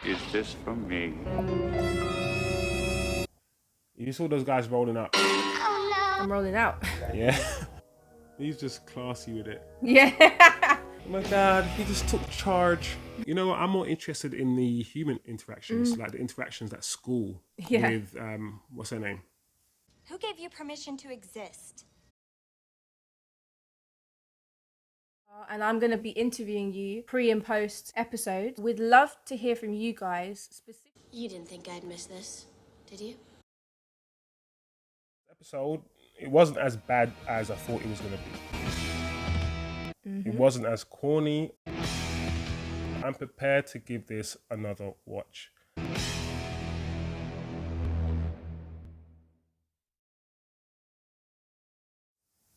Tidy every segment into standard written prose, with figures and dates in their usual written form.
is this for me? You saw those guys rolling up. Oh no. I'm rolling out. Yeah. He's just classy with it. Yeah. Oh my God, he just took charge. You know what? I'm more interested in the human interactions, like the interactions at school with, what's her name? Who gave you permission to exist? And I'm going to be interviewing you pre and post episode. We'd love to hear from you guys. You didn't think I'd miss this, did you? Episode, it wasn't as bad as I thought it was going to be. It wasn't as corny. I'm prepared to give this another watch.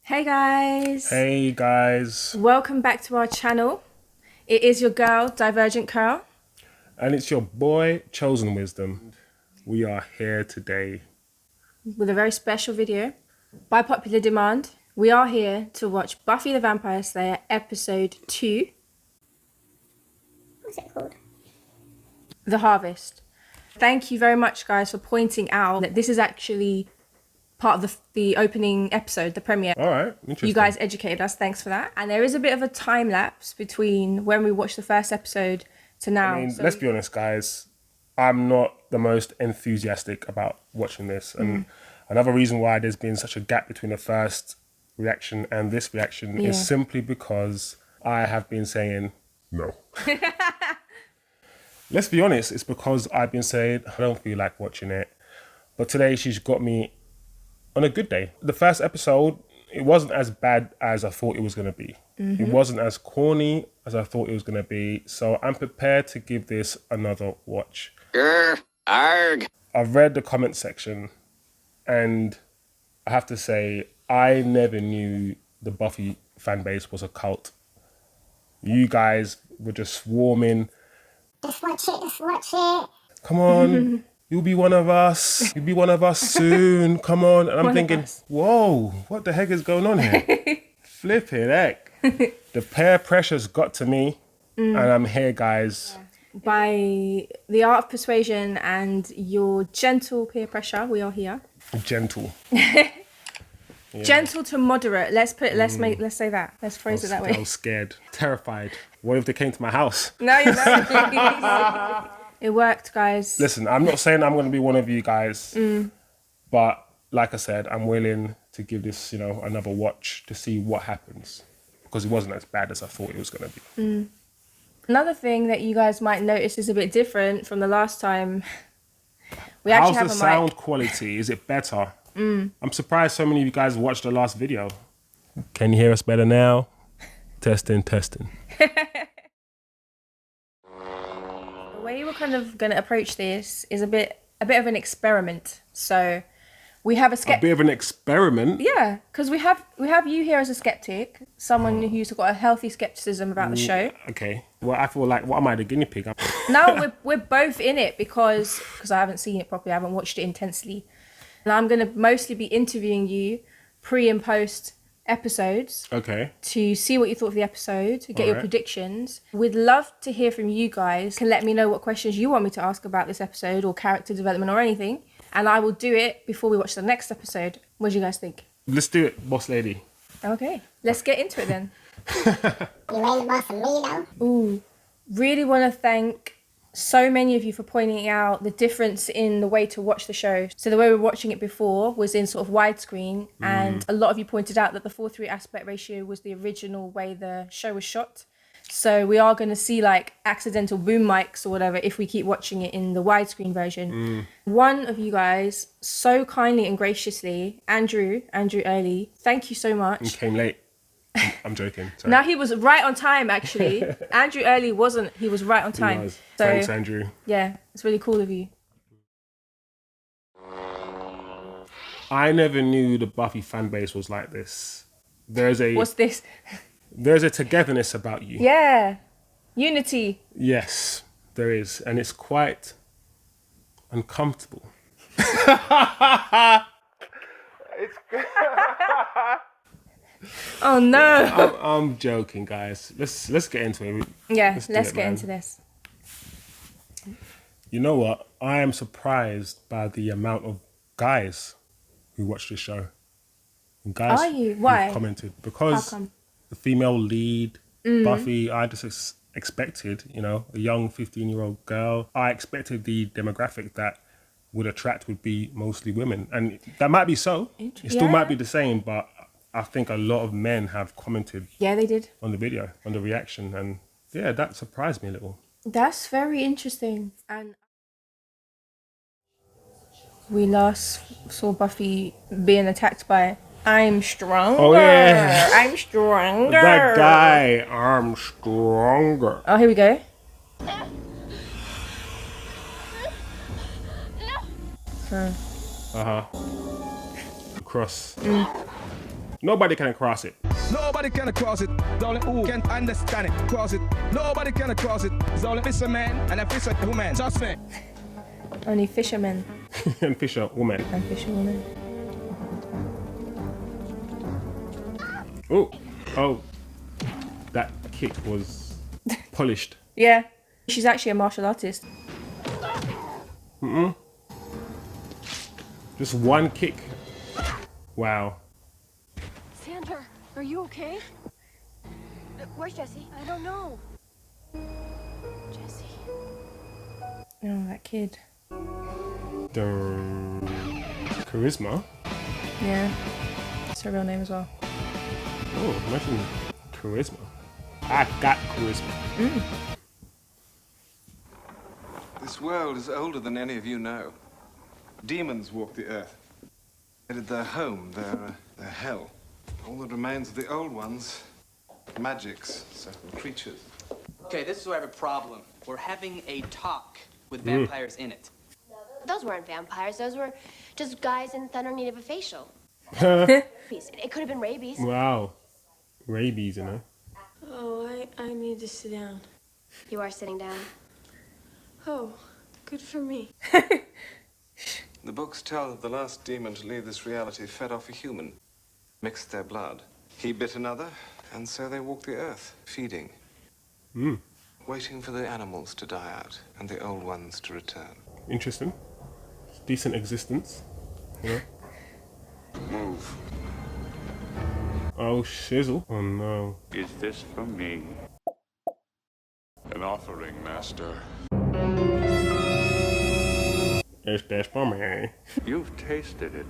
Hey guys. Hey guys. Welcome back to our channel. It is your girl, Divergent Curl. And it's your boy, Chosen Wisdom. We are here today With a very special video. By popular demand, we are here to watch Buffy the Vampire Slayer episode 2. What's it called? The Harvest. Thank you very much, guys, for pointing out that this is actually part of the opening episode, the premiere. All right, interesting. You guys educated us, thanks for that. And there is a bit of a time lapse between when we watched the first episode to now. I mean, let's be honest, guys. I'm not the most enthusiastic about watching this. And another reason why there's been such a gap between the first reaction and this reaction is simply because I have been saying no. Let's be honest, it's because I've been saying I don't feel like watching it. But today she's got me on a good day. The first episode, it wasn't as bad as I thought it was going to be. It wasn't as corny as I thought it was going to be. So I'm prepared to give this another watch. Arg. I've read the comment section and I have to say, I never knew the Buffy fan base was a cult. You guys were just swarming. Just watch it, just watch it. Come on, you'll be one of us. You'll be one of us soon. Come on. And I'm thinking, whoa, what the heck is going on here? Flipping heck. The peer pressure's got to me and I'm here, guys. By the art of persuasion and your gentle peer pressure, we are here. Gentle. Gentle to moderate. Let's say that. Let's phrase it that way. I was scared, terrified. What if they came to my house? No, you're not. It worked, guys. Listen, I'm not saying I'm going to be one of you guys, but like I said, I'm willing to give this, another watch to see what happens because it wasn't as bad as I thought it was going to be. Another thing that you guys might notice is a bit different from the last time. We actually have How's the a mic. sound quality? Is it better? I'm surprised so many of you guys watched the last video. Can you hear us better now? Testing. The way we're kind of going to approach this is a bit of an experiment. So we have A bit of an experiment. Yeah, because we have you here as a skeptic, someone who's got a healthy skepticism about the show. Okay. Well, I feel like, what am I, the guinea pig? No, we're both in it because I haven't seen it properly. I haven't watched it intensely. And I'm going to mostly be interviewing you pre and post episodes. Okay. To see what you thought of the episode, to get your predictions. We'd love to hear from you guys. You can let me know what questions you want me to ask about this episode or character development or anything. And I will do it before we watch the next episode. What do you guys think? Let's do it, boss lady. Okay, let's get into it then. You ain't boss of me though. Ooh, really want to thank so many of you for pointing out the difference in the way to watch the show. So the way we were watching it before was in sort of widescreen, and a lot of you pointed out that the 4:3 aspect ratio was the original way the show was shot. So we are going to see like accidental boom mics or whatever if we keep watching it in the widescreen version. One of you guys so kindly and graciously, Andrew Early, thank you so much. You came late. I'm joking. Sorry. No, he was right on time, actually. Andrew Early wasn't. He was right on time. He was. So, Thanks, Andrew. yeah, it's really cool of you. I never knew the Buffy fan base was like this. What's this? There's a togetherness about you. Yeah. Unity. Yes, there is. And it's quite uncomfortable. Oh, no. I'm joking, guys. Let's get into it. Yeah, do let's it, get man. into this. You know what? I am surprised by the amount of guys who watch this show. And guys Are you? who've Why? commented. How Because come? the female lead, Buffy, I just expected, you know, a young 15-year-old girl. I expected the demographic that would attract would be mostly women. And that might be so. It still Yeah. might be the same, but I think a lot of men have commented Yeah, they did. on the video, on the reaction. And yeah, that surprised me a little. That's very interesting. And we last saw Buffy being attacked by I'm stronger. Oh, yeah. I'm stronger. That guy, I'm stronger. Oh, here we go. Cross. Nobody can cross it. Nobody can cross it. It's only who can understand it. Cross it. Nobody can cross it. It's only fisherman and a fisherwoman. Trust me. Only fishermen And Fisher, woman. and fisherwomen. Oh, that kick was polished. Yeah. She's actually a martial artist. Just one kick. Wow. Sandra, are you okay? Where's Jesse? I don't know. Jesse. Oh, that kid. Charisma. Yeah. That's her real name as well. Oh, imagine charisma. I got charisma. This world is older than any of you know. Demons walk the earth. They did their home, their hell. All that remains of the old ones, magics, certain creatures. Okay, this is where I have a problem. We're having a talk with vampires in it. Those weren't vampires. Those were just guys in thunder need of a facial. It could have been rabies. Wow. Rabies, you know. Oh, I need to sit down. You are sitting down. Oh, good for me. The books tell that the last demon to leave this reality fed off a human, mixed their blood. He bit another, and so they walked the earth, feeding. Waiting for the animals to die out and the old ones to return. Interesting. Decent existence. You know. Move. Oh, shizzle. Oh no. Is this from me? An offering, Master. It's this for me. You've tasted it.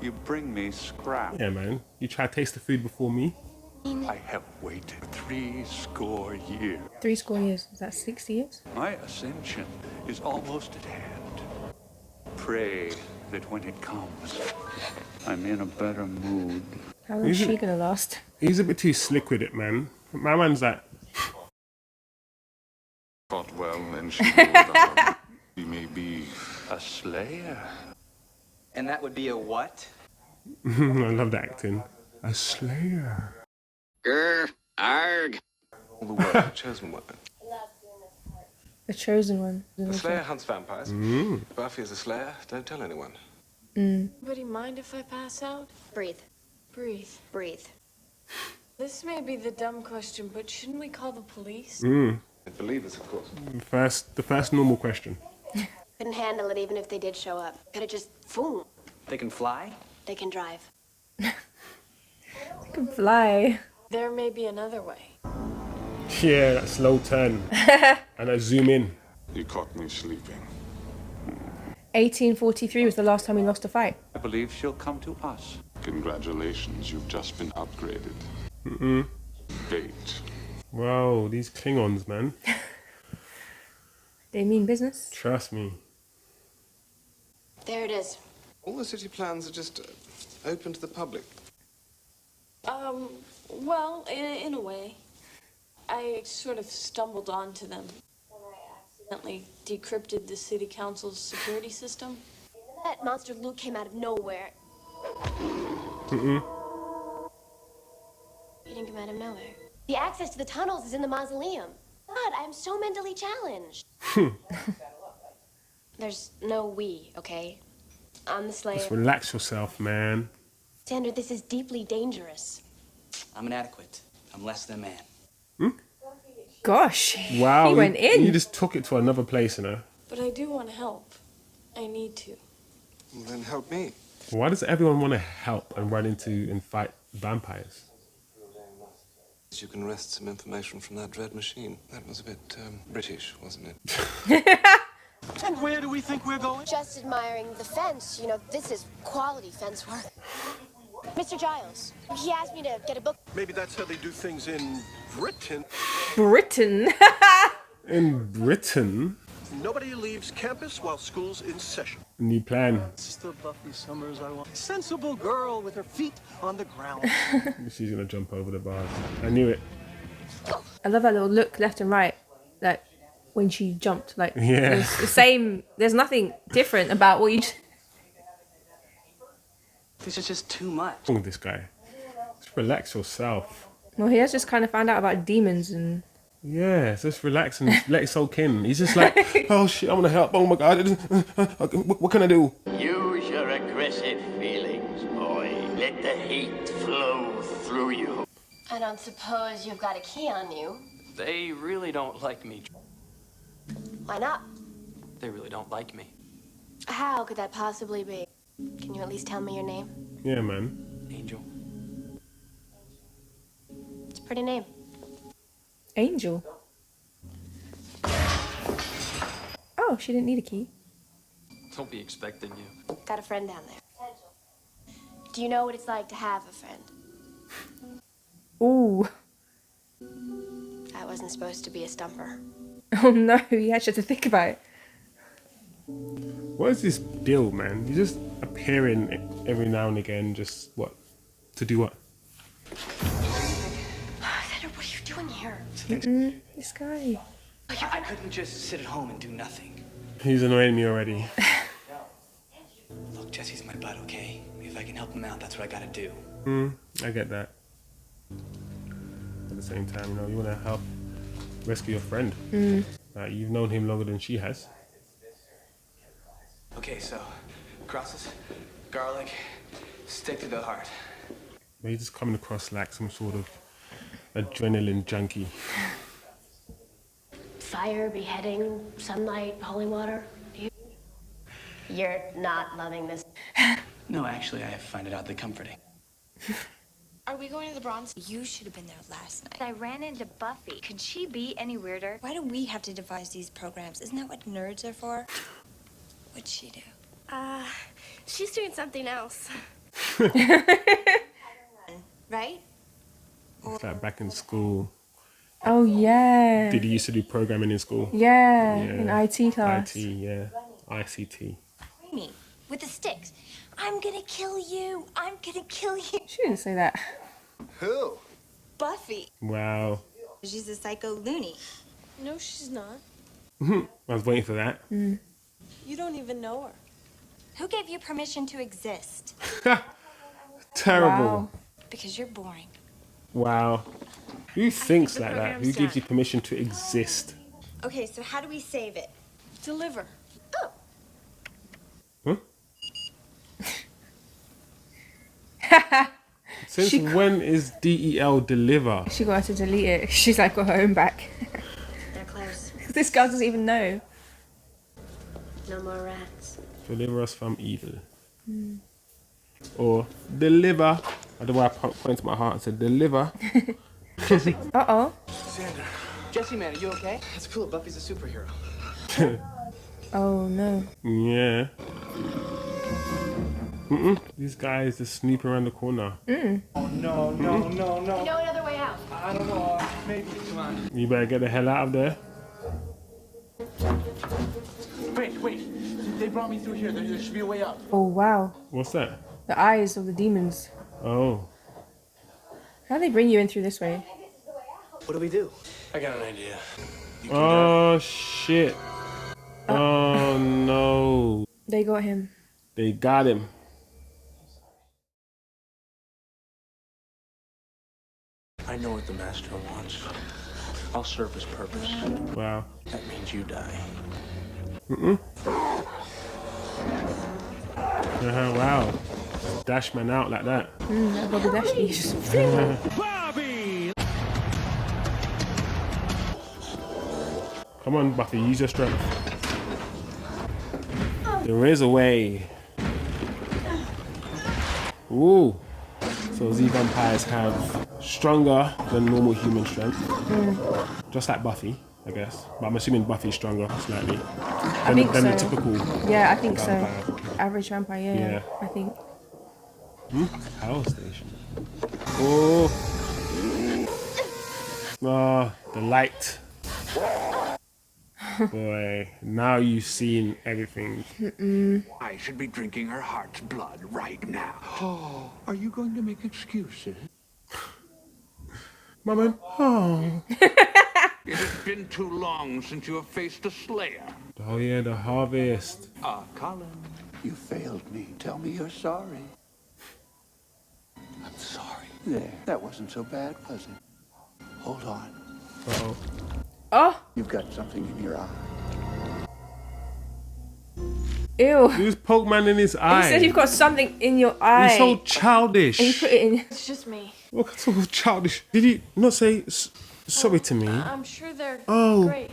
You bring me scrap. Yeah, man. You try to taste the food before me? I have waited 60 years. 3 years. Is that 60 years? My ascension is almost at hand. Pray that when it comes, I'm in a better mood. How long is she gonna last? He's a bit too slick with it, man. My man's like, Fought well, and she will die. He may be. A slayer. And that would be a what? I love the acting. A slayer. Grr. Arg. All the world, the chosen one. The chosen one. The Slayer hunts vampires. Buffy is a Slayer. Don't tell anyone. Anybody mind if I pass out? Breathe. Breathe. Breathe. This may be the dumb question, but shouldn't we call the police? And believers, of course. The first normal question. Couldn't handle it even if they did show up. Could have just, boom, They can fly? they can drive. They can fly. There may be another way. Yeah, that slow turn. And I zoom in. He caught me sleeping. 1843 was the last time we lost a fight. I believe she'll come to us. Congratulations, you've just been upgraded. Fate. Wow, these Klingons, man. They mean business. Trust me. There it is. All the city plans are just open to the public. Well, in a way. I sort of stumbled onto them when I accidentally decrypted the city council's security system. That monster Luke came out of nowhere. He didn't come out of nowhere. The access to the tunnels is in the mausoleum. God, I'm so mentally challenged. There's no we, okay? I'm the Slayer. Just relax yourself, man. Sandra, this is deeply dangerous. I'm inadequate. I'm less than man. Gosh. Wow, He went in. You just took it to another place, you know. But I do want to help. I need to. Well, then help me. Why does everyone want to help and run into and fight vampires? You can wrest some information from that dread machine. That was a bit British, wasn't it? And where do we think we're going? Just admiring the fence. You know, this is quality fence work. Mr. Giles, he asked me to get a book. Maybe that's how they do things in Britain. Britain. In Britain? Nobody leaves campus while school's in session. New plan. It's the Buffy Summers I want. Sensible girl with her feet on the ground. She's gonna jump over the bars. I knew it. I love that little look left and right, like when she jumped. Like Yeah. it's the same. There's nothing different about what you. This is just too much. What's wrong with this guy? Just relax yourself. Well, he has just kind of found out about demons and. Yeah, just relax and let it soak in. He's just like, oh shit, I want to help. Oh my god, what can I do? Use your aggressive feelings, boy. Let the hate flow through you. I don't suppose you've got a key on you. They really don't like me. Why not? They really don't like me. How could that possibly be? Can you at least tell me your name? Yeah, man. Angel. It's a pretty name. Angel. Oh, she didn't need a key. Don't be expecting you. Got a friend down there. Do you know what it's like to have a friend? Ooh. That wasn't supposed to be a stumper. Oh no, you actually had to think about it. What is this deal, man? You just appearing every now and again, just what? To do what? What are you doing here? This guy. I couldn't just sit at home and do nothing. He's annoying me already. Look, Jesse's my bud, okay? If I can help him out, that's what I gotta do. I get that. At the same time, you know, you want to help rescue your friend. You've known him longer than she has. Okay, so crosses, garlic, stick to the heart. But he's just coming across like some sort of adrenaline junkie. Fire, beheading, sunlight, holy water. You're not loving this. No, actually, I find it oddly comforting. Are we going to the Bronze? You should have been there last night. I ran into Buffy. Could she be any weirder? Why do we have to devise these programs? Isn't that what nerds are for? What'd she do? She's doing something else. Right? It's like back in school. Oh yeah. Did he used to do programming in school? Yeah, in IT class. IT, yeah. ICT. Me with the sticks. I'm gonna kill you. I'm gonna kill you. She didn't say that. Who? Buffy. Wow. She's a psycho loony. No, she's not. I was waiting for that. You don't even know her. Who gave you permission to exist? Terrible. Wow. Because you're boring. Wow. Who thinks the like that? Who program's gives you done. permission to exist? Okay, so how do we save it? Deliver. Oh. Huh? Since when is DEL deliver? She got her to delete it. She's like got her own back. They're close. This girl doesn't even know. No more rats. Deliver us from evil. Or deliver. I don't know why I point to my heart and said deliver. Uh-oh. Sandra. Jesse, man, are you okay? That's cool. Buffy's a superhero. Oh no. Yeah. These guys just sneak around the corner. Oh, no. You know another way out. I don't know. Maybe. Come on. You better get the hell out of there. Wait. They brought me through here. There should be a way up. Oh wow. What's that? The eyes of the demons. Oh. How do they bring you in through this way? What do we do? I got an idea. Oh shit. Oh no. They got him. They got him. I know what the master wants. I'll serve his purpose. Wow. That means you die. Wow. Dash man out like that. That Bobby Dashley. Just Bobby! Come on, Buffy, use your strength. There is a way. Ooh. So Z vampires have stronger than normal human strength. Just like Buffy, I guess. But I'm assuming Buffy's stronger slightly than the typical. Yeah, I think vampire. so. Average vampire, yeah. I think. Power station. Oh. Oh, the light. Boy, now you've seen everything. I should be drinking her heart's blood right now. Oh, are you going to make excuses? Mama, oh. It has been too long since you have faced a slayer. Oh yeah, the harvest. Colin, you failed me. Tell me you're sorry. I'm sorry. There, that wasn't so bad, was it? Hold on. Uh-oh. Oh! You've got something in your eye. Ew. Who's Pokemon in his eye? You said you've got something in your eye. He's so childish. And you put it in. It's just me. What sort of childish? Did you not say sorry to me? I'm sure they're Oh. great.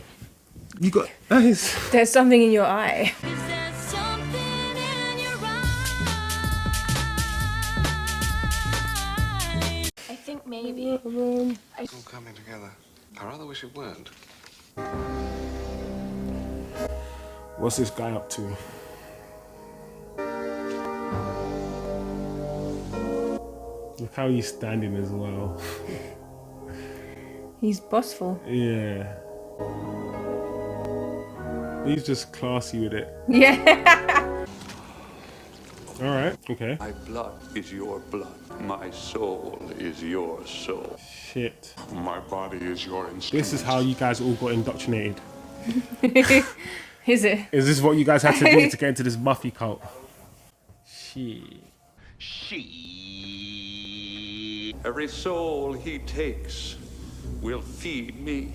You got eyes. There's something in your eye. I think maybe. All coming together. I rather wish it weren't. What's this guy up to? Look how he's standing as well. He's bossful. Yeah. He's just classy with it. Yeah. Alright, okay. My blood is your blood. My soul is your soul. Shit. My body is your instrument. This is how you guys all got indoctrinated. Is it? Is this what you guys had to do to get into this Buffy cult? Shit. Every soul he takes will feed me.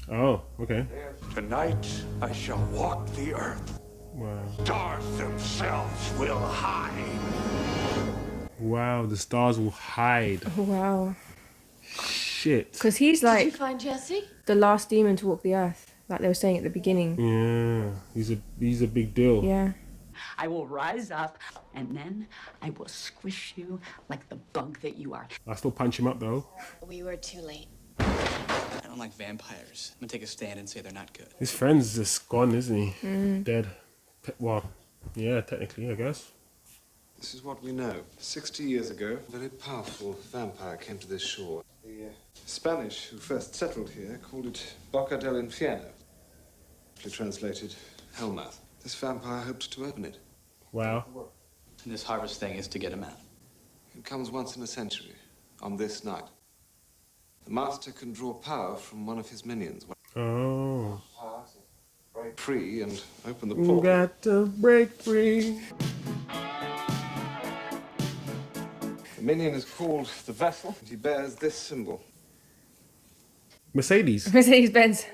Oh, okay. Tonight I shall walk the earth. Wow. Stars themselves will hide. Wow, the stars will hide. Wow. Shit. Because he's Did you like find Jesse? the last demon to walk the earth, like they were saying at the beginning. Yeah, he's a big deal. Yeah. I will rise up, and then I will squish you like the bug that you are. I still punch him up though. We were too late. I don't like vampires. I'm gonna take a stand and say they're not good. His friend's just gone, isn't he? Dead. Well, yeah, technically, I guess. This is what we know. 60 years ago, a very powerful vampire came to this shore. The Spanish who first settled here called it Boca del Infierno, which translated Hellmouth. This vampire hoped to open it. Wow. And this harvest thing is to get him out. It comes once in a century, on this night. The master can draw power from one of his minions. Oh. Break free and open the portal. Got to break free. The minion is called the Vessel, and he bears this symbol. Mercedes. Mercedes-Benz.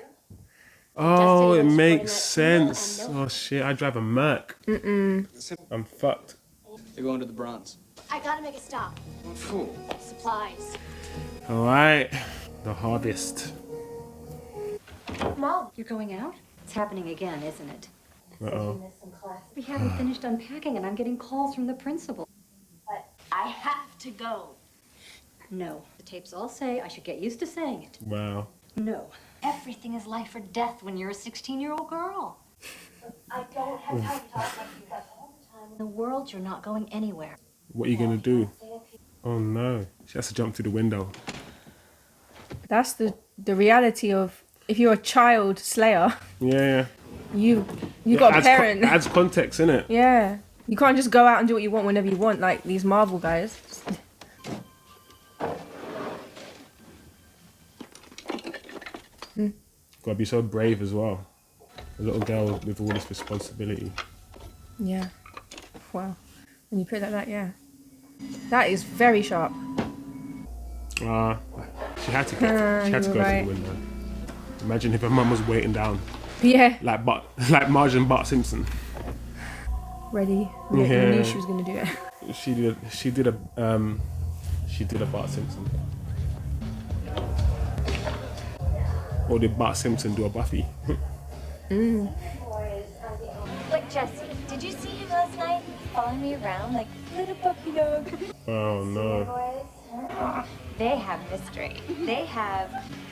Oh, it makes sense. Oh shit, I drive a Merc. I'm fucked. They're going to the Bronze. I gotta make a stop. What for? Supplies. Alright. The harvest. Mom. You're going out? It's happening again, isn't it? Uh-oh. We haven't finished unpacking and I'm getting calls from the principal. But I have to go. No. The tapes all say I should get used to saying it. Wow. No. Everything is life or death when you're a 16-year-old girl. I don't have time to talk like you have all the time. In the world, you're not going anywhere. What are you gonna do? Oh no. She has to jump through the window. That's the reality of if you're a child slayer, Yeah. you got a parent. Adds context, innit? Yeah. You can't just go out and do what you want whenever you want, like these Marvel guys. Gotta be so brave as well. A little girl with all this responsibility. Yeah. Wow. When you put it like that, yeah. That is very sharp. She had to get. She had to go right. through the window. Imagine if her mum was waiting down. Yeah. Like Marge and Bart Simpson. Ready. You knew she was gonna do it. She did a Bart Simpson. Or did Bart Simpson do a Buffy? Like Jesse. Did you see him last night? Following me around like little puppy dog. Oh no. Boys, they have mystery. They have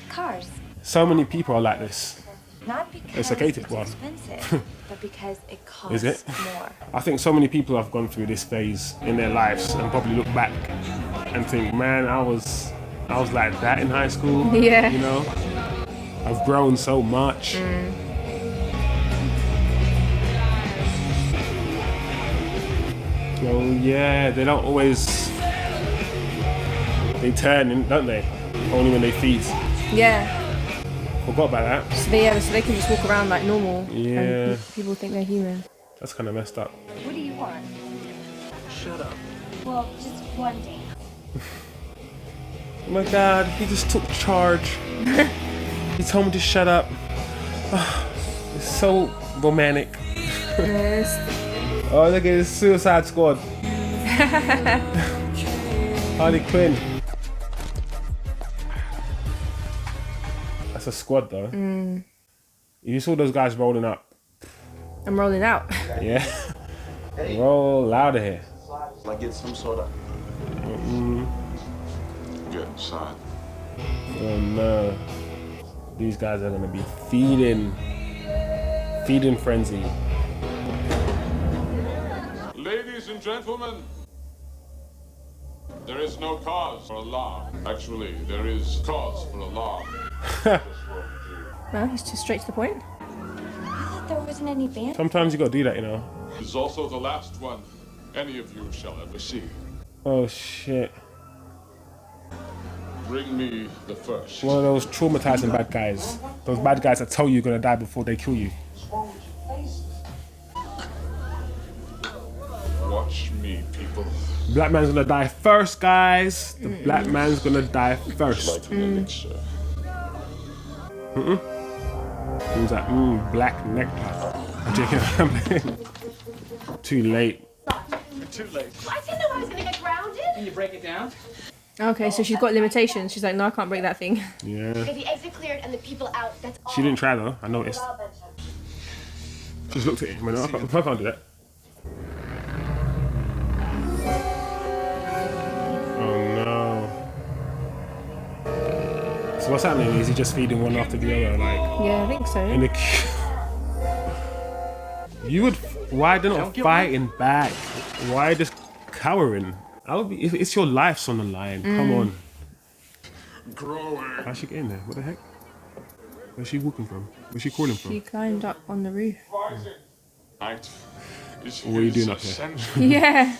cars. So many people are like this. Not because It's a gated one. expensive, but because it costs Is it? more. I think so many people have gone through this phase in their lives and probably look back and think, man, I was like that in high school. Yeah. You know, I've grown so much. Oh yeah, they don't always. They turn, don't they? Only when they feed. Yeah. Forgot about that. So they can just walk around like normal. Yeah. And people think they're human. That's kind of messed up. What do you want? Shut up. Well, just one date. Oh my god, he just took charge. He told me to shut up. It's so romantic. Yes. Oh, look at this Suicide Squad. Harley Quinn. That's a squad though. You saw those guys rolling up. I'm rolling out. Yeah. Roll out of here. Like get some sort of. Get inside. Oh no. These guys are gonna be feeding frenzy. Ladies and gentlemen, there is no cause for alarm. Actually, there is cause for alarm. Well, he's just straight to the point. I thought there wasn't any band. Sometimes you gotta do that, you know. This is also the last one any of you shall ever see. Oh shit. Bring me the first. One of those traumatizing bad guys. Those bad guys that tell you you're gonna die before they kill you. Watch me, people. Black man's gonna die first, guys. The black man's gonna die first. Who's that? Black nectar. I'm joking. Too late. Too late. I didn't know I was gonna get grounded. Can you break it down? Okay, so she's got limitations. She's like, no, I can't break that thing. Yeah. Get the exit cleared and the people out. That's all. She didn't try though, I noticed. She just looked at him and I can't do that. Oh no. So what's happening? Is he just feeding one after the other? Like, Yeah, I think so. in the you would. Why they're not fighting back? Why just cowering? I would be. If it's your life's on the line, come on. Growing. How'd she get in there? What the heck? Where's she walking from? Where's she crawling from? She climbed up on the roof. Night is What are you doing up his here? essential. Yeah.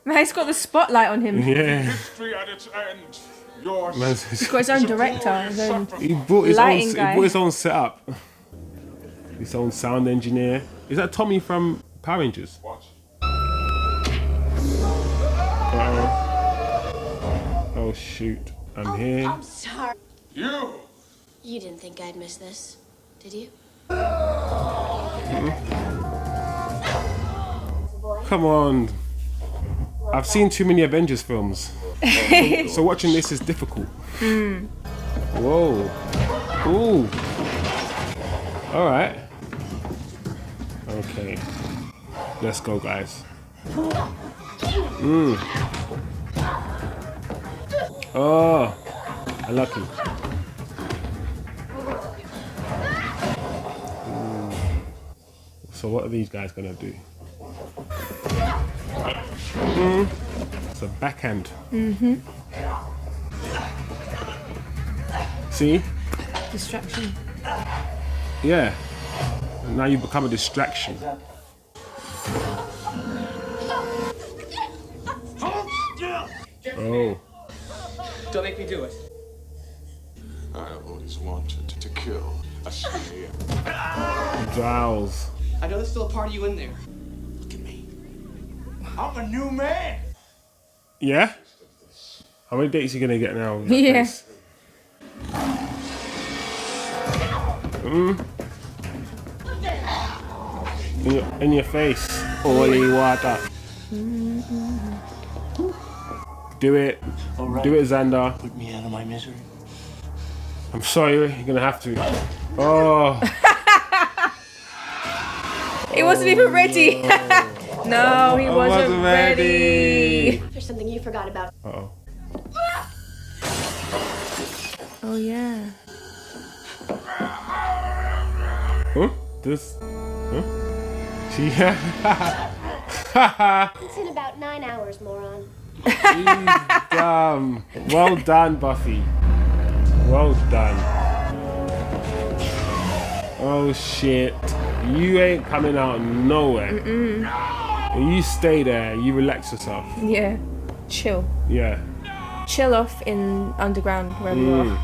Man, he's got the spotlight on him. Yeah. History at its end. Yours. He's got his own director, his own He brought his lighting guy. own setup. His own sound engineer. Is that Tommy from Power Rangers? What? Oh shoot. I'm here. I'm sorry. You. You didn't think I'd miss this, did you? Come on. I've seen too many Avengers films. So watching this is difficult. Whoa. Ooh. Alright. Okay. Let's go, guys. Oh. Unlucky. So what are these guys gonna do? It's a backhand. See? distraction. Yeah. Now you become a distraction. Oh. Don't make me do it. I always wanted to kill a slave. Giles. I know there's still a part of you in there. Look at me. I'm a new man. Yeah? How many dates are you gonna get now? Yeah. In your face. Holy water. Do it. Right. Do it, Xander. Put me out of my misery. I'm sorry, you're gonna have to. Oh. It wasn't even ready. No, he wasn't ready. There's something you forgot about. Uh-oh. Oh, yeah. Huh? This? Huh? She... It's in about 9 hours, moron. Damn. Well done, Buffy. Well done. Oh, shit. You ain't coming out nowhere. You stay there. You relax yourself. Yeah. Chill. Yeah. Chill off in underground wherever you are.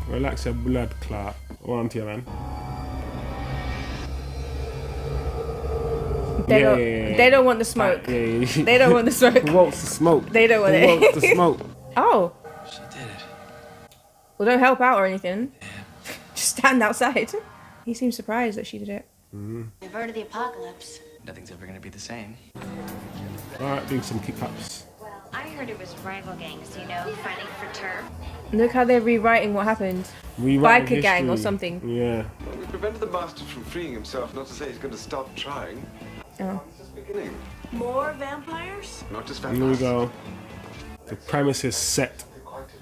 Relax your blood clot. What on to you, man? They don't want the smoke. They don't want the smoke. Who wants the smoke? They don't want Who it. wants the smoke? Oh. She did it. Well, don't help out or anything. Just stand outside. He seemed surprised that she did it. Averted the apocalypse. Nothing's ever gonna be the same. Alright, do some kick-ups. Well, I heard it was rival gangs, fighting for turf. Look how they're rewriting what happened. Rewriting Biker gang or history. something. Yeah. Well, we prevented the bastard from freeing himself, not to say he's going to stop trying. Oh. It's just beginning. More vampires? Not just Here we vampires. go. The premise is set.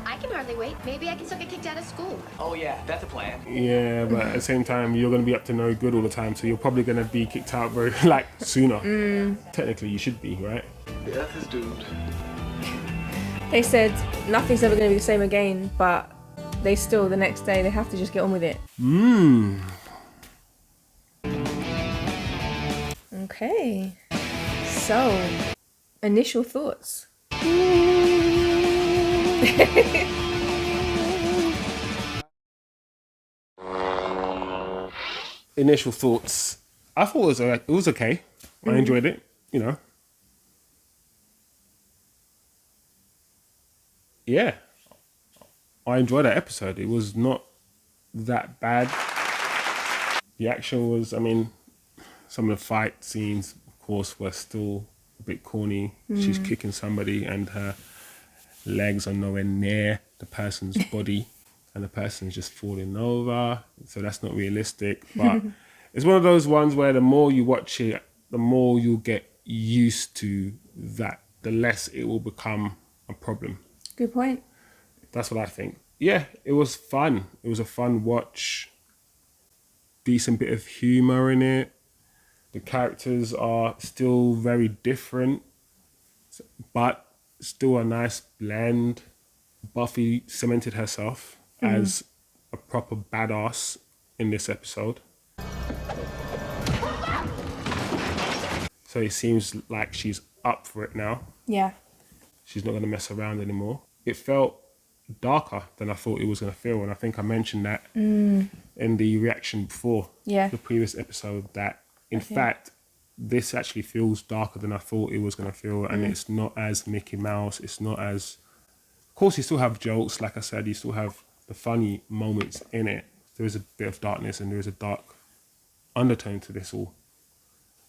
I can hardly wait. Maybe I can still get kicked out of school. Oh yeah, that's a plan. Yeah, but at the same time, you're going to be up to no good all the time, so you're probably going to be kicked out very, sooner. Technically, you should be, right? The Earth is doomed. They said nothing's ever going to be the same again, but they still, the next day, they have to just get on with it. Okay. So, initial thoughts. Initial thoughts. I thought it was okay. I enjoyed it, Yeah. I enjoyed that episode. It was not that bad. The action was, some of the fight scenes, of course, were still a bit corny. She's kicking somebody and her legs are nowhere near the person's body and the person's just falling over. So that's not realistic. But it's one of those ones where the more you watch it, the more you'll get used to that, the less it will become a problem. Good point. That's what I think. Yeah, it was fun. It was a fun watch. Decent bit of humor in it. The characters are still very different, but still a nice blend. Buffy cemented herself as a proper badass in this episode. So it seems like she's up for it now. Yeah. She's not going to mess around anymore. It felt darker than I thought it was going to feel. And I think I mentioned that in the reaction before the previous episode, that in fact, this actually feels darker than I thought it was going to feel. And it's not as Mickey Mouse. It's not as... Of course, you still have jokes. Like I said, you still have the funny moments in it. There is a bit of darkness and there is a dark undertone to this all.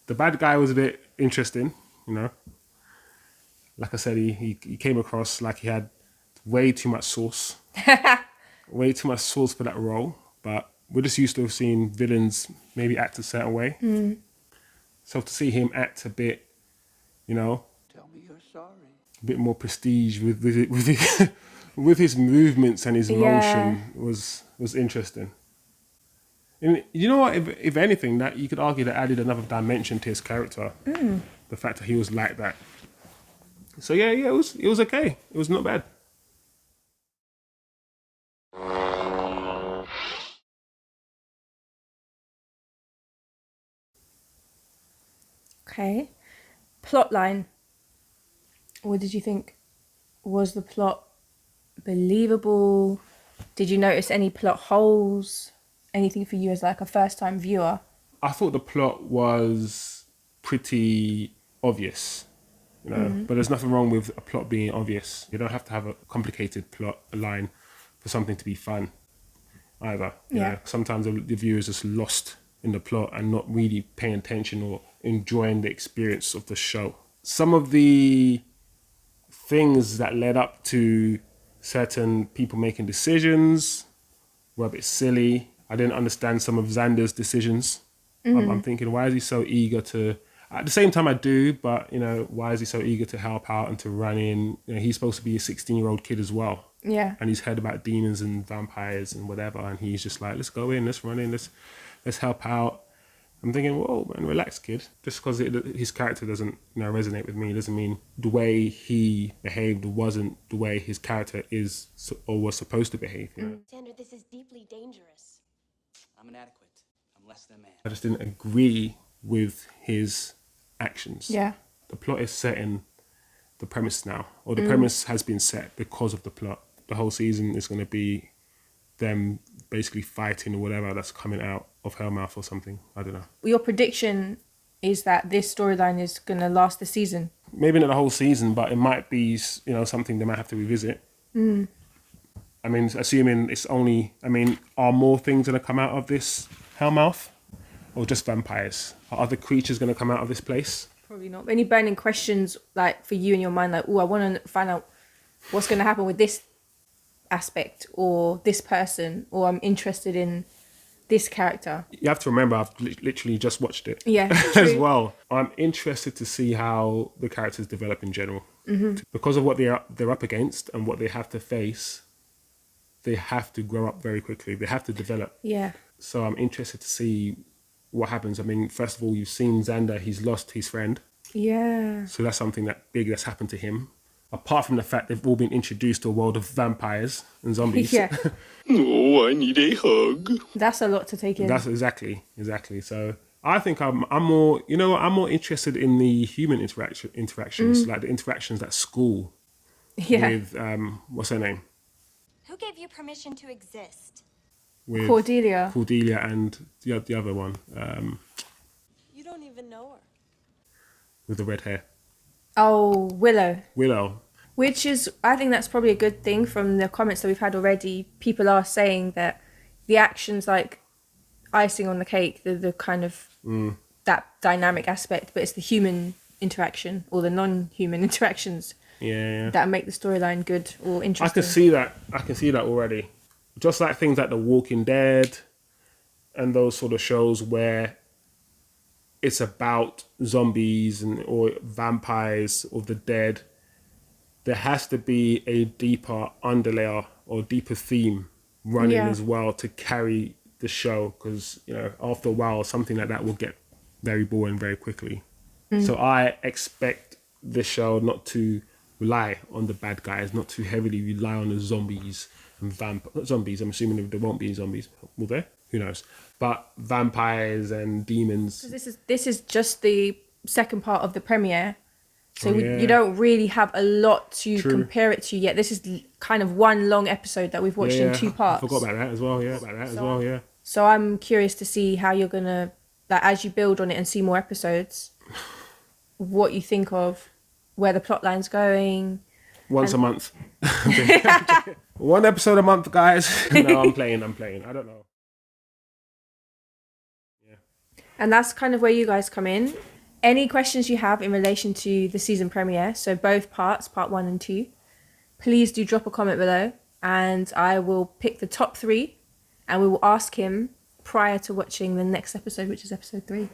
The bad guy was a bit interesting, Like I said, he came across like he had way too much sauce. Way too much sauce for that role. But we're just used to seeing villains maybe act a certain way. So to see him act a bit, Tell me you're sorry. a bit more prestige with his movements and his motion was interesting. And you know what? If anything, that you could argue that added another dimension to his character. The fact that he was like that. So yeah, it was okay. It was not bad. Okay. Plotline. What did you think? Was the plot believable? Did you notice any plot holes? Anything for you as like a first-time viewer? I thought the plot was pretty obvious, but there's nothing wrong with a plot being obvious. You don't have to have a complicated plot line for something to be fun either. You know? Sometimes the viewer is just lost in the plot and not really paying attention or enjoying the experience of the show. Some of the things that led up to certain people making decisions were a bit silly. I didn't understand some of Xander's decisions. I'm thinking, why is he so eager to... At the same time, I do, but, you know, why is he so eager to help out and to run in? You know, he's supposed to be a 16-year-old kid as well. Yeah. And he's heard about demons and vampires and whatever, and he's just like, let's go in, let's run in, let's help out. I'm thinking, whoa, man, relax, kid. Just because his character doesn't, you know, resonate with me doesn't mean the way he behaved wasn't the way his character is or was supposed to behave. You know? Xander, this is deeply dangerous. I'm inadequate. I'm less than man. I just didn't agree with his actions. Yeah. The plot is set in the premise now, or the premise has been set because of the plot. The whole season is going to be them basically fighting or whatever that's coming out of Hellmouth or something. I don't know. Your prediction is that this storyline is going to last the season? Maybe not the whole season, but it might be, you know, something they might have to revisit. I mean, assuming it's only... I mean, are more things going to come out of this Hellmouth? Or just vampires? Are other creatures going to come out of this place? Probably not. Any burning questions, like, for you in your mind, like, oh, I want to find out what's going to happen with this aspect or this person, or I'm interested in this character. You have to remember, I've literally just watched it. Yeah, as well. I'm interested to see how the characters develop in general. Because of what they're up against and what they have to face, they have to grow up very quickly. They have to develop. Yeah. So I'm interested to see what happens. I mean, first of all, you've seen Xander, he's lost his friend. Yeah. So that's something that's happened to him. Apart from the fact they've all been introduced to a world of vampires and zombies. Yeah. Oh, I need a hug. That's a lot to take in. That's exactly. So I think I'm more, you know, I'm more interested in the human interactions, like the interactions at school with, what's her name? Who gave you permission to exist? With Cordelia and the other one. You don't even know her. With the red hair. Oh, Willow. Which is, I think that's probably a good thing from the comments that we've had already. People are saying that the actions, like icing on the cake, the kind of that dynamic aspect, but it's the human interaction or the non-human interactions that make the storyline good or interesting. I can see that already. Just like things like The Walking Dead and those sort of shows where it's about zombies or vampires or the dead, there has to be a deeper underlayer or deeper theme running as well to carry the show, because, you know, after a while something like that will get very boring very quickly. So I expect this show not to rely on the bad guys, not to heavily rely on the zombies and not zombies, I'm assuming there won't be zombies, will there? Who knows? But vampires and demons. This is just the second part of the premiere, so you don't really have a lot to compare it to yet. This is kind of one long episode that we've watched in 2 parts. I forgot about that as well. So I'm curious to see how you're gonna, like, as you build on it and see more episodes, what you think of where the plot line's going. Once a month. One episode a month, guys. No, I'm playing. I don't know. And that's kind of where you guys come in. Any questions you have in relation to the season premiere, so both parts, part 1 and 2, please do drop a comment below and I will pick the top 3 and we will ask him prior to watching the next episode, which is episode 3.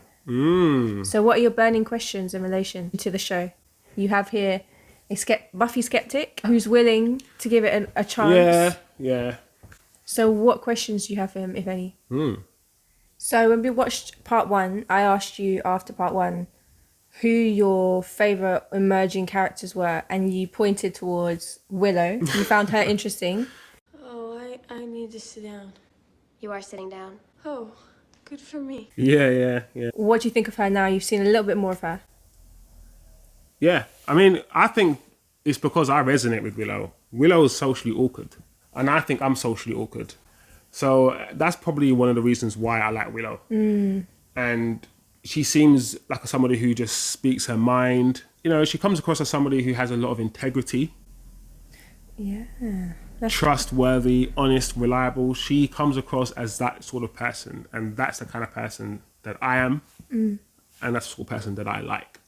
So what are your burning questions in relation to the show? You have here a Buffy Sceptic who's willing to give it a chance. Yeah. So what questions do you have for him, if any? So when we watched part 1, I asked you after part 1 who your favourite emerging characters were, and you pointed towards Willow. You found her interesting. Oh, I need to sit down. You are sitting down. Oh, good for me. Yeah. What do you think of her now? You've seen a little bit more of her. Yeah, I mean, I think it's because I resonate with Willow. Willow is socially awkward, and I think I'm socially awkward. So that's probably one of the reasons why I like Willow. And she seems like somebody who just speaks her mind. You know, she comes across as somebody who has a lot of integrity. Yeah. Trustworthy, honest, reliable. She comes across as that sort of person. And that's the kind of person that I am. And that's the sort of person that I like.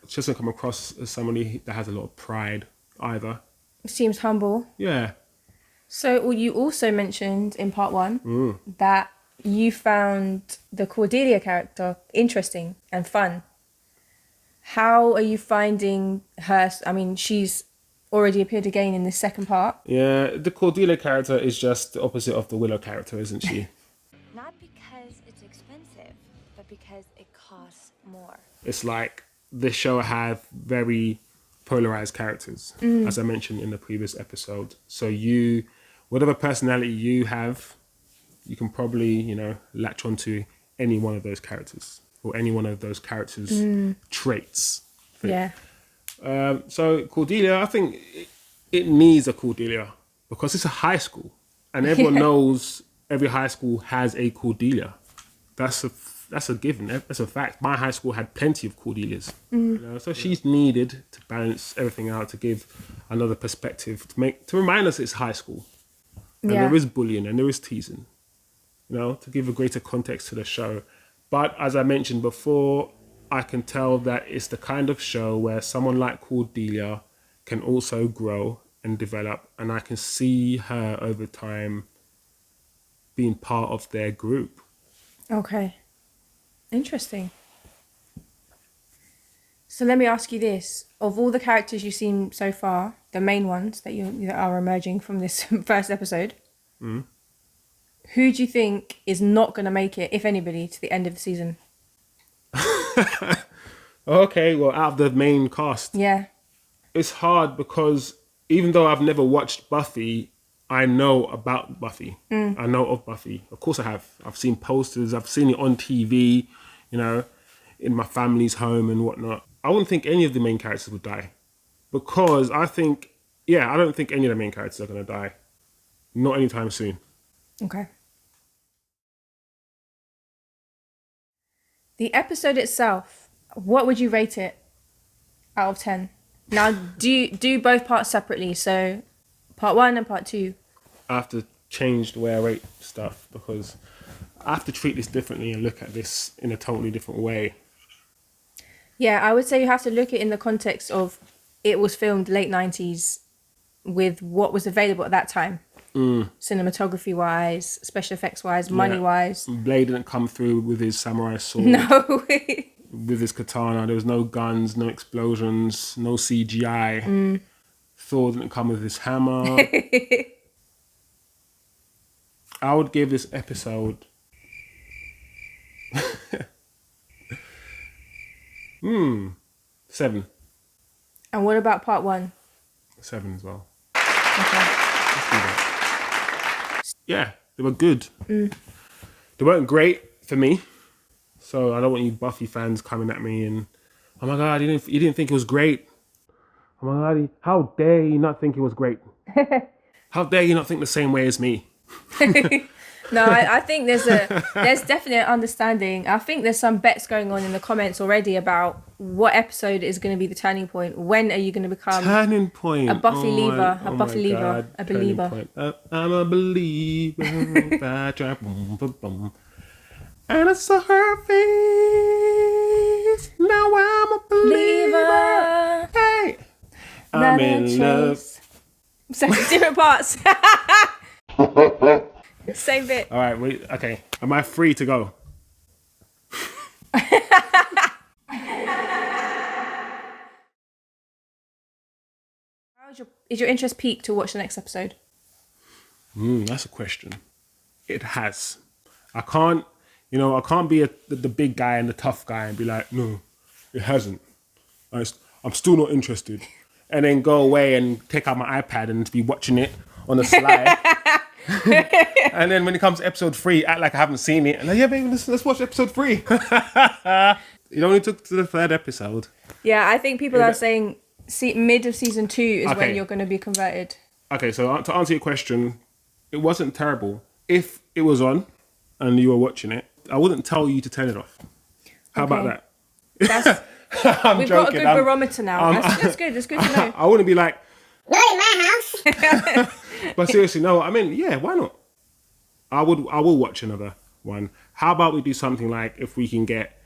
She doesn't come across as somebody that has a lot of pride either. Seems humble. Yeah. So you also mentioned in part 1 that you found the Cordelia character interesting and fun. How are you finding her? I mean, she's already appeared again in the second part. Yeah, the Cordelia character is just the opposite of the Willow character, isn't she? Not because it's expensive, but because it costs more. It's like this show have very polarized characters, as I mentioned in the previous episode. So you, whatever personality you have, you can probably, you know, latch onto any one of those characters or any one of those characters' traits. Yeah. So Cordelia, I think it needs a Cordelia because it's a high school and everyone knows every high school has a Cordelia. That's a given. That's a fact. My high school had plenty of Cordelias. You know? So she's needed to balance everything out, to give another perspective, to remind us it's high school. And there is bullying and there is teasing, you know, to give a greater context to the show. But as I mentioned before, I can tell that it's the kind of show where someone like Cordelia can also grow and develop, and I can see her over time being part of their group. Okay. Interesting. So let me ask you this. Of all the characters you've seen so far, the main ones that are emerging from this first episode, who do you think is not going to make it, if anybody, to the end of the season? Okay, well, out of the main cast. Yeah. It's hard because even though I've never watched Buffy, I know about Buffy. I know of Buffy. Of course I have. I've seen posters. I've seen it on TV, you know, in my family's home and whatnot. I wouldn't think any of the main characters would die. Because I don't think any of the main characters are going to die. Not anytime soon. Okay. The episode itself, what would you rate it out of 10? Now, do both parts separately. So, part 1 and part 2. I have to change the way I rate stuff because I have to treat this differently and look at this in a totally different way. Yeah, I would say you have to look at it in the context of it was filmed late 90s with what was available at that time. Cinematography wise, special effects wise, money wise. Blade didn't come through with his samurai sword. No. With his katana. There was no guns, no explosions, no CGI. Thor didn't come with his hammer. I would give this episode 7. And what about part 1? 7 as well. Okay. Let's do that. Yeah, they were good. They weren't great for me. So I don't want you Buffy fans coming at me and, oh my God, you didn't think it was great. Oh my God, how dare you not think it was great? How dare you not think the same way as me? No, I think there's definitely an understanding. I think there's some bets going on in the comments already about what episode is going to be the turning point. When are you going to become turning point? A Buffy lever, a believer. Point. I'm a believer. And I saw her face. Now I'm a believer. Hey, I'm in love. So different parts. Same bit. All right, wait. Okay, am I free to go? Is your interest peaked to watch the next episode? That's a question. It has. I can't be the big guy and the tough guy and be like, no, it hasn't. I'm still not interested. And then go away and take out my iPad and be watching it on the slide. And then when it comes to episode 3, act like I haven't seen it. And like, yeah, baby, let's watch episode 3. It only took to the 3rd episode. Yeah, I think people are saying mid of season 2 is when you're going to be converted. Okay, so to answer your question, it wasn't terrible. If it was on and you were watching it, I wouldn't tell you to turn it off. How about that? We've got a good barometer now. That's good. That's good to know. I wouldn't be like, not in my house. But seriously, no. I mean, yeah, why not? I will watch another one. How about we do something like if we can get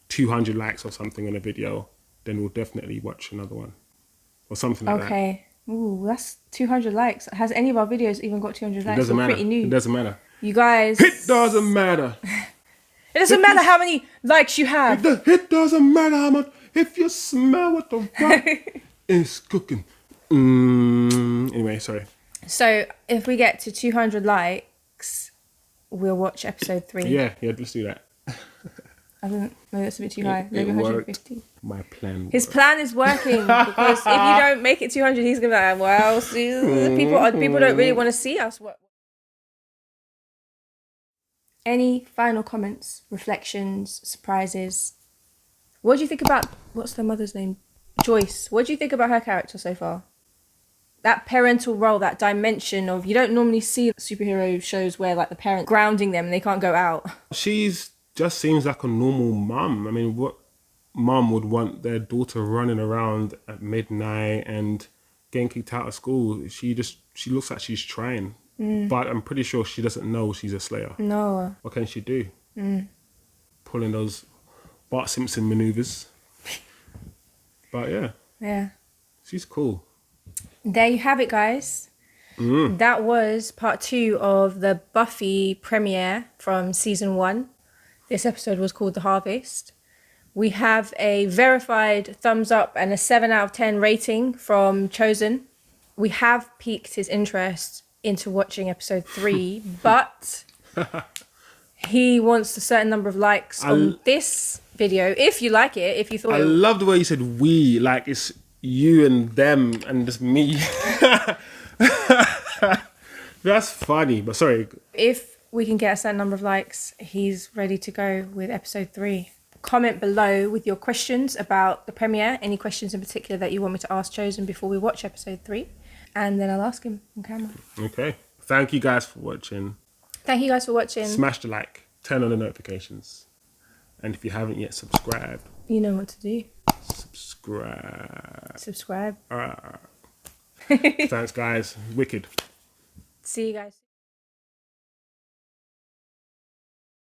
200 likes or something on a video, then we'll definitely watch another one or something like that. Okay. Ooh, that's 200 likes. Has any of our videos even got 200 likes? It doesn't matter. Pretty new. It doesn't matter. You guys. It doesn't matter. It doesn't matter how many likes you have. It doesn't matter how much. If you smell what the rock is cooking. Anyway, sorry. So if we get to 200 likes, we'll watch episode 3. Yeah, let's do that. I don't know, that's a bit too high. Maybe It 150. worked. My plan. His plan is working because if you don't make it 200, he's gonna be like, well, see, people don't really want to see us. What? Any final comments, reflections, surprises? What do you think about what's their mother's name? Joyce. What do you think about her character so far? That parental role, that dimension of you don't normally see superhero shows where like the parent grounding them and they can't go out. She's just seems like a normal mum. I mean, what mum would want their daughter running around at midnight and getting kicked out of school? She looks like she's trying, but I'm pretty sure she doesn't know she's a slayer. No. What can she do? Pulling those Bart Simpson maneuvers. But yeah, she's cool. There you have it, guys. That was part 2 of the Buffy premiere from season 1. This episode was called The Harvest. We have a verified thumbs up and a 7 out of 10 rating from Chosen. We have piqued his interest into watching episode 3, but he wants a certain number of likes on this video. If you like it, if you thought... I love the way you said we, like it's you and them and just me. That's funny, but sorry. If we can get a certain number of likes, he's ready to go with episode 3. Comment below with your questions about the premiere, any questions in particular that you want me to ask Chosen before we watch episode 3, and then I'll ask him on camera. Okay. Thank you guys for watching. Thank you guys for watching. Smash the like, turn on the notifications, and if you haven't yet subscribed, you know what to do. Subscribe. Subscribe. Thanks, guys. Wicked. See you guys.